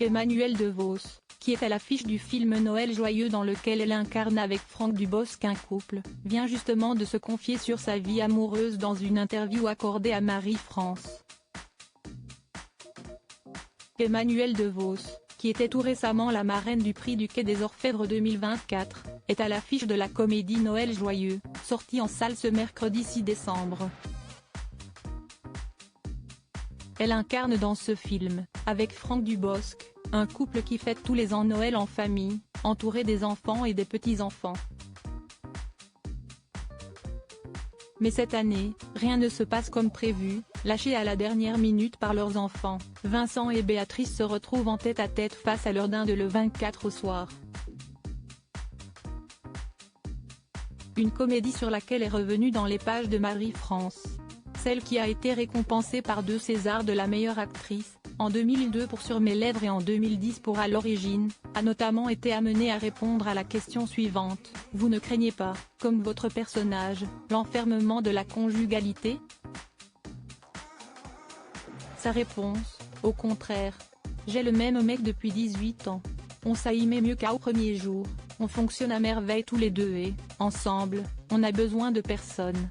Emmanuelle DeVos, qui est à l'affiche du film Noël joyeux dans lequel elle incarne avec Franck Dubosc un couple, vient justement de se confier sur sa vie amoureuse dans une interview accordée à Marie-France. Emmanuelle DeVos, qui était tout récemment la marraine du prix du Quai des Orfèvres 2024, est à l'affiche de la comédie Noël joyeux, sortie en salle ce mercredi 6 décembre. Elle incarne dans ce film, avec Franck Dubosc, un couple qui fête tous les ans Noël en famille, entouré des enfants et des petits-enfants. Mais cette année, rien ne se passe comme prévu, lâchés à la dernière minute par leurs enfants, Vincent et Béatrice se retrouvent en tête-à-tête face à leur dinde le 24 au soir. Une comédie sur laquelle est revenue dans les pages de Marie-France. Celle qui a été récompensée par 2 Césars de la meilleure actrice, en 2002 pour Sur mes lèvres et en 2010 pour À l'origine, a notamment été amenée à répondre à la question suivante: vous ne craignez pas, comme votre personnage, l'enfermement de la conjugalité? Sa réponse: au contraire. J'ai le même mec depuis 18 ans. On s'aimait mieux qu'au premier jour, on fonctionne à merveille tous les deux et, ensemble, on n'a besoin de personne.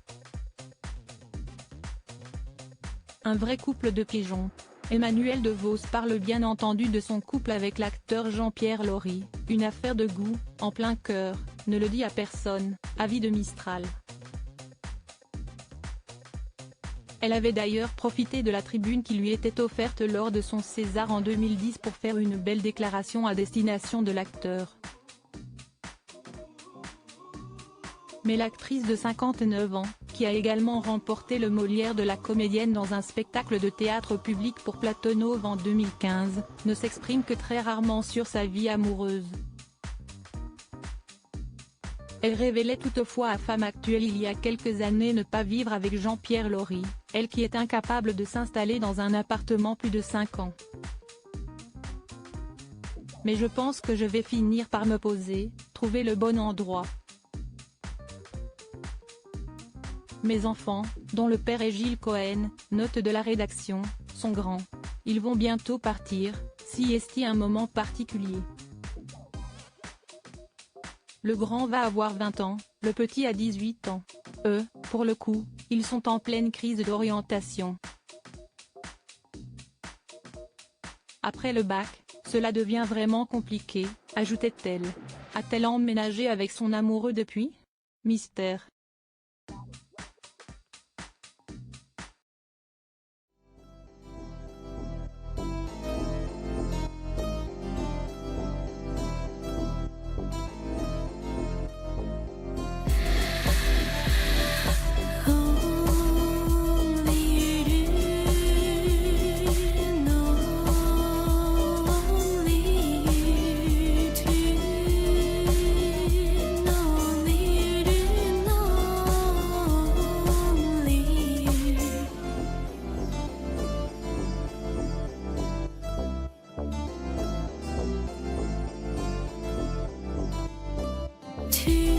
Un vrai couple de pigeons. Emmanuelle DeVos parle bien entendu de son couple avec l'acteur Jean-Pierre Laury, une affaire de goût, en plein cœur, ne le dit à personne, avis de Mistral. Elle avait d'ailleurs profité de la tribune qui lui était offerte lors de son César en 2010 pour faire une belle déclaration à destination de l'acteur. Mais l'actrice de 59 ans, qui a également remporté le Molière de la comédienne dans un spectacle de théâtre public pour Platonov en 2015, ne s'exprime que très rarement sur sa vie amoureuse. Elle révélait toutefois à Femme Actuelle il y a quelques années ne pas vivre avec Jean-Pierre Laury, elle qui est incapable de s'installer dans un appartement plus de 5 ans. Mais je pense que je vais finir par me poser, trouver le bon endroit. Mes enfants, dont le père est Gilles Cohen, note de la rédaction, sont grands. Ils vont bientôt partir, si est-il un moment particulier. Le grand va avoir 20 ans, le petit a 18 ans. Eux, pour le coup, ils sont en pleine crise d'orientation. Après le bac, cela devient vraiment compliqué, ajoutait-elle. A-t-elle emménagé avec son amoureux depuis? Mystère. Tu